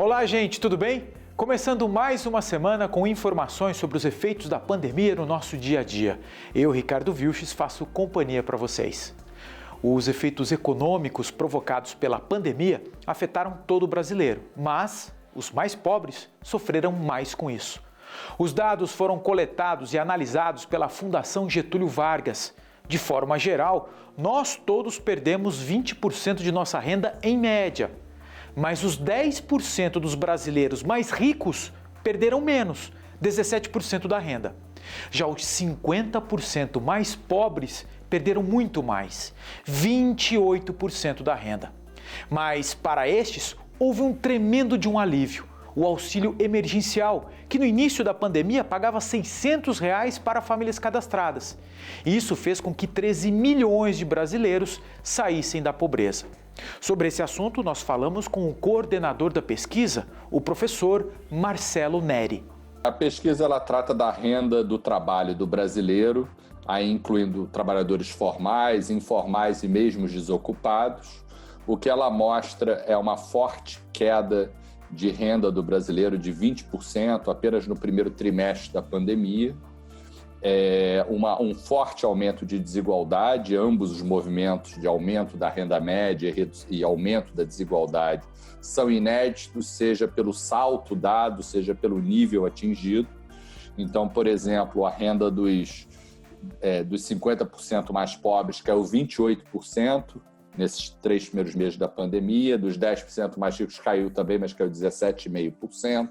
Olá, gente, tudo bem? Começando mais uma semana com informações sobre os efeitos da pandemia no nosso dia a dia. Eu, Ricardo Vilches, faço companhia para vocês. Os efeitos econômicos provocados pela pandemia afetaram todo o brasileiro, mas os mais pobres sofreram mais com isso. Os dados foram coletados e analisados pela Fundação Getúlio Vargas. De forma geral, nós todos perdemos 20% de nossa renda em média. Mas os 10% dos brasileiros mais ricos perderam menos, 17% da renda. Já os 50% mais pobres perderam muito mais, 28% da renda. Mas para estes, houve um tremendo de um alívio. O auxílio emergencial, que no início da pandemia pagava R$ 600 para famílias cadastradas. Isso fez com que 13 milhões de brasileiros saíssem da pobreza. Sobre esse assunto, nós falamos com o coordenador da pesquisa, o professor Marcelo Neri. A pesquisa ela trata da renda do trabalho do brasileiro, aí incluindo trabalhadores formais, informais e mesmo desocupados. O que ela mostra é uma forte queda de renda do brasileiro de 20% apenas no primeiro trimestre da pandemia. Um forte aumento de desigualdade, ambos os movimentos de aumento da renda média e aumento da desigualdade são inéditos, seja pelo salto dado, seja pelo nível atingido. Então, por exemplo, a renda dos 50% mais pobres caiu 28% nesses 3 primeiros meses da pandemia, dos 10% mais ricos caiu também, mas caiu 17,5%.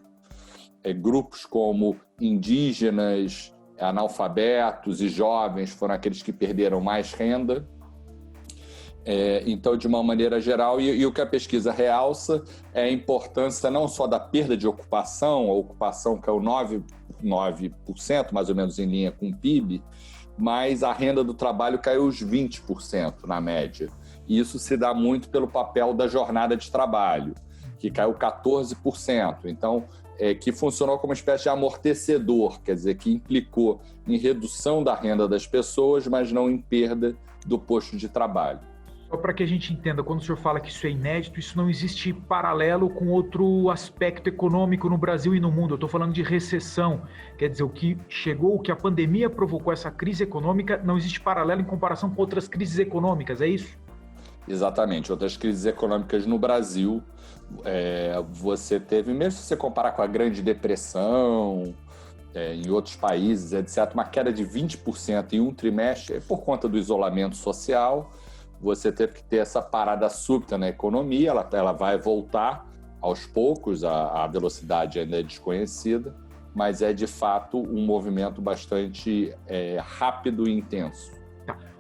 Grupos como indígenas, analfabetos e jovens foram aqueles que perderam mais renda. Então, de uma maneira geral, e o que a pesquisa realça é a importância não só da perda de ocupação, a ocupação caiu 9%, mais ou menos em linha com o PIB, mas a renda do trabalho caiu os 20% na média. E isso se dá muito pelo papel da jornada de trabalho, que caiu 14%. Então, que funcionou como uma espécie de amortecedor, quer dizer, que implicou em redução da renda das pessoas, mas não em perda do posto de trabalho. Só para que a gente entenda, quando o senhor fala que isso é inédito, isso não existe paralelo com outro aspecto econômico no Brasil e no mundo. Eu estou falando de recessão, quer dizer, o que a pandemia provocou essa crise econômica, não existe paralelo em comparação com outras crises econômicas, é isso? Exatamente, outras crises econômicas no Brasil, você teve, mesmo se você comparar com a Grande Depressão, em outros países, etc., uma queda de 20% em um trimestre por conta do isolamento social. Você teve que ter essa parada súbita na economia, ela vai voltar aos poucos, a velocidade ainda é desconhecida, mas é de fato um movimento bastante rápido e intenso.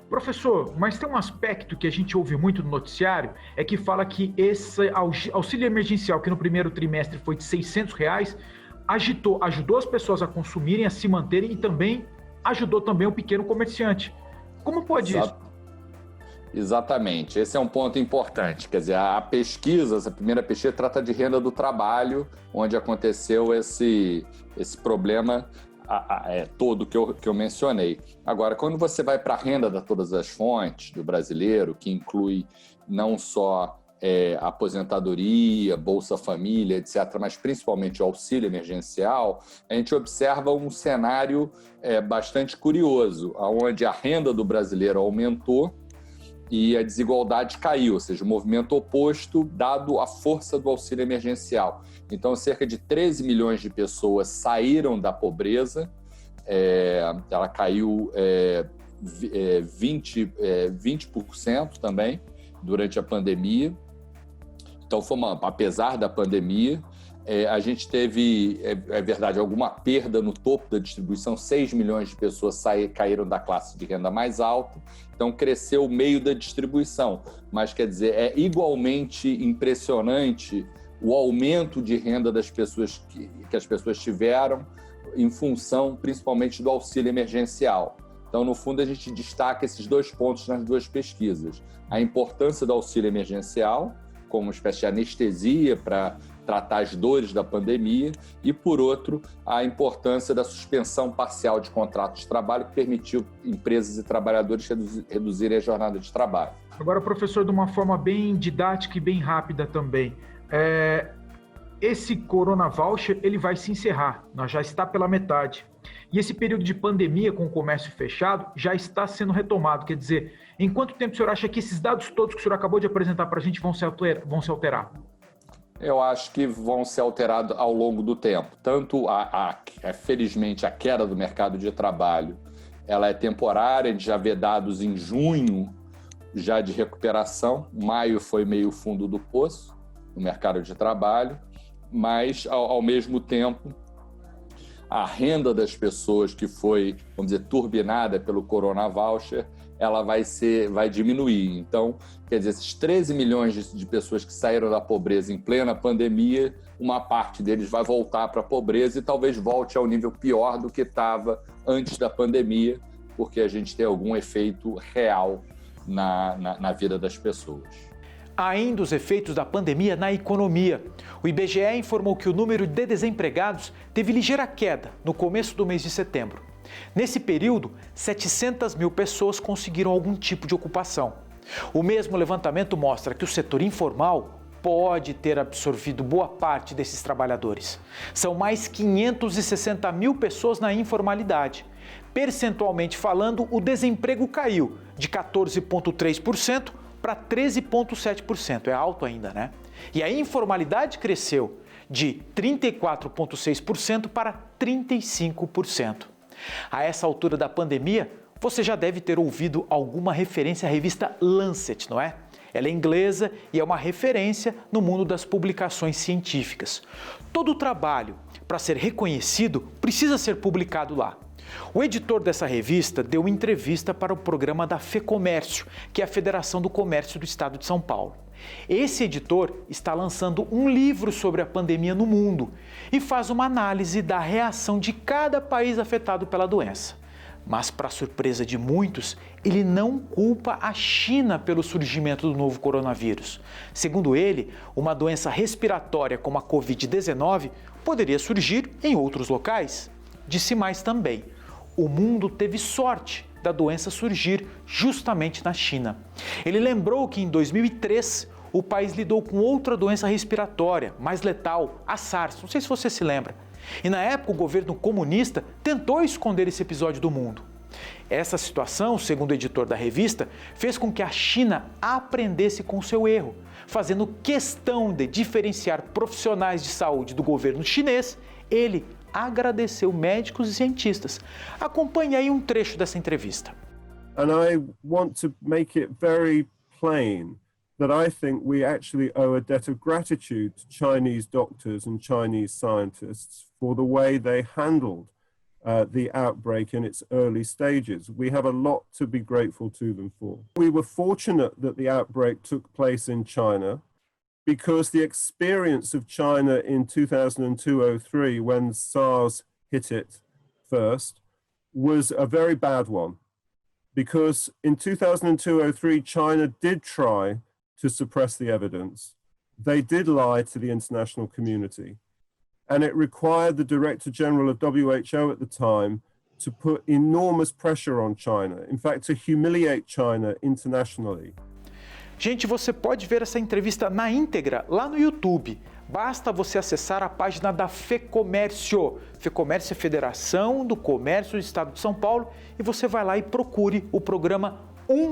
Professor, mas tem um aspecto que a gente ouve muito no noticiário, é que fala que esse auxílio emergencial, que no primeiro trimestre foi de R$ 600, ajudou as pessoas a consumirem, a se manterem e também ajudou também o pequeno comerciante. Como pode isso? Exatamente, esse é um ponto importante. Quer dizer, essa primeira pesquisa trata de renda do trabalho, onde aconteceu esse problema todo que eu mencionei. Agora, quando você vai para a renda de todas as fontes do brasileiro, que inclui não só aposentadoria, Bolsa Família, etc., mas principalmente o auxílio emergencial, a gente observa um cenário bastante curioso, onde a renda do brasileiro aumentou e a desigualdade caiu, ou seja, o movimento oposto dado a força do auxílio emergencial. Então, cerca de 13 milhões de pessoas saíram da pobreza, ela caiu 20% também durante a pandemia. Então, apesar da pandemia, a gente teve, é verdade, alguma perda no topo da distribuição, 6 milhões de pessoas caíram da classe de renda mais alta, então cresceu o meio da distribuição, mas quer dizer, é igualmente impressionante o aumento de renda das pessoas que as pessoas tiveram em função principalmente do auxílio emergencial. Então, no fundo, a gente destaca esses 2 pontos nas 2 pesquisas. A importância do auxílio emergencial como uma espécie de anestesia para tratar as dores da pandemia e, por outro, a importância da suspensão parcial de contratos de trabalho que permitiu empresas e trabalhadores reduzirem a jornada de trabalho. Agora, professor, de uma forma bem didática e bem rápida também, esse Corona Voucher ele vai se encerrar, nós já está pela metade. E esse período de pandemia com o comércio fechado já está sendo retomado. Quer dizer, em quanto tempo o senhor acha que esses dados todos que o senhor acabou de apresentar para a gente vão se alterar? Eu acho que vão ser alterados ao longo do tempo. Tanto, felizmente, a queda do mercado de trabalho, ela é temporária, a gente já vê dados em junho já de recuperação. Maio foi meio fundo do poço no mercado de trabalho, mas, ao mesmo tempo, a renda das pessoas que foi, vamos dizer, turbinada pelo Corona Voucher, ela vai diminuir. Então, quer dizer, esses 13 milhões de pessoas que saíram da pobreza em plena pandemia, uma parte deles vai voltar para a pobreza e talvez volte ao nível pior do que estava antes da pandemia, porque a gente tem algum efeito real na vida das pessoas. Ainda os efeitos da pandemia na economia. O IBGE informou que o número de desempregados teve ligeira queda no começo do mês de setembro. Nesse período, 700 mil pessoas conseguiram algum tipo de ocupação. O mesmo levantamento mostra que o setor informal pode ter absorvido boa parte desses trabalhadores. São mais 560 mil pessoas na informalidade. Percentualmente falando, o desemprego caiu de 14,3% para 13,7%. É alto ainda, né? E a informalidade cresceu de 34,6% para 35%. A essa altura da pandemia, você já deve ter ouvido alguma referência à revista Lancet, não é? Ela é inglesa e é uma referência no mundo das publicações científicas. Todo trabalho, para ser reconhecido, precisa ser publicado lá. O editor dessa revista deu entrevista para o programa da FEComércio, que é a Federação do Comércio do Estado de São Paulo. Esse editor está lançando um livro sobre a pandemia no mundo e faz uma análise da reação de cada país afetado pela doença. Mas, para surpresa de muitos, ele não culpa a China pelo surgimento do novo coronavírus. Segundo ele, uma doença respiratória como a Covid-19 poderia surgir em outros locais. Disse mais também: o mundo teve sorte da doença surgir justamente na China. Ele lembrou que em 2003 o país lidou com outra doença respiratória, mais letal, a SARS, não sei se você se lembra. E na época o governo comunista tentou esconder esse episódio do mundo. Essa situação, segundo o editor da revista, fez com que a China aprendesse com seu erro, fazendo questão de diferenciar profissionais de saúde do governo chinês. Ele agradeceu médicos e cientistas. Acompanhe aí um trecho dessa entrevista. And I want to make it very plain that I think we actually owe a debt of gratitude to Chinese doctors and Chinese scientists for the way they handled the outbreak in its early stages. We have a lot to be grateful to them for. We were fortunate that the outbreak took place in China, because the experience of China in 2002-03, when SARS hit it first, was a very bad one. Because in 2002-03, China did try to suppress the evidence. They did lie to the international community. And it required the Director General of WHO at the time to put enormous pressure on China, in fact, to humiliate China internationally. Gente, você pode ver essa entrevista na íntegra lá no YouTube. Basta você acessar a página da FEComércio. FEComércio é Federação do Comércio do Estado de São Paulo, e você vai lá e procure o programa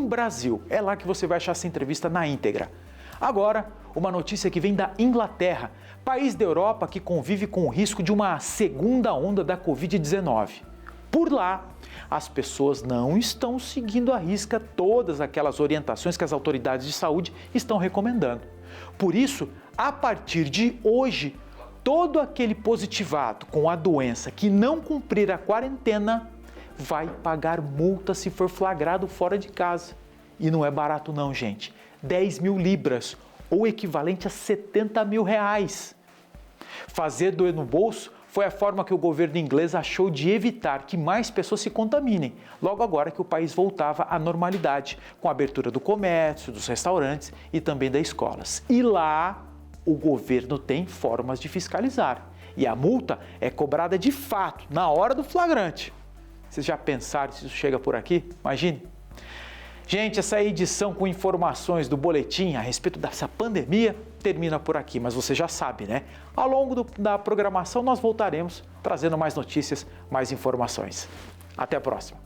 Brasil. É lá que você vai achar essa entrevista na íntegra. Agora, uma notícia que vem da Inglaterra, país da Europa que convive com o risco de uma segunda onda da Covid-19. Por lá, as pessoas não estão seguindo à risca todas aquelas orientações que as autoridades de saúde estão recomendando. Por isso, a partir de hoje, todo aquele positivado com a doença que não cumprir a quarentena vai pagar multa se for flagrado fora de casa. E não é barato não, gente. 10 mil libras, ou equivalente a 70 mil reais. Fazer doer no bolso foi a forma que o governo inglês achou de evitar que mais pessoas se contaminem, logo agora que o país voltava à normalidade, com a abertura do comércio, dos restaurantes e também das escolas. E lá, o governo tem formas de fiscalizar. E a multa é cobrada de fato, na hora do flagrante. Vocês já pensaram se isso chega por aqui? Imagine. Gente, essa edição com informações do boletim a respeito dessa pandemia termina por aqui, mas você já sabe, né? Ao longo da programação nós voltaremos trazendo mais notícias, mais informações. Até a próxima.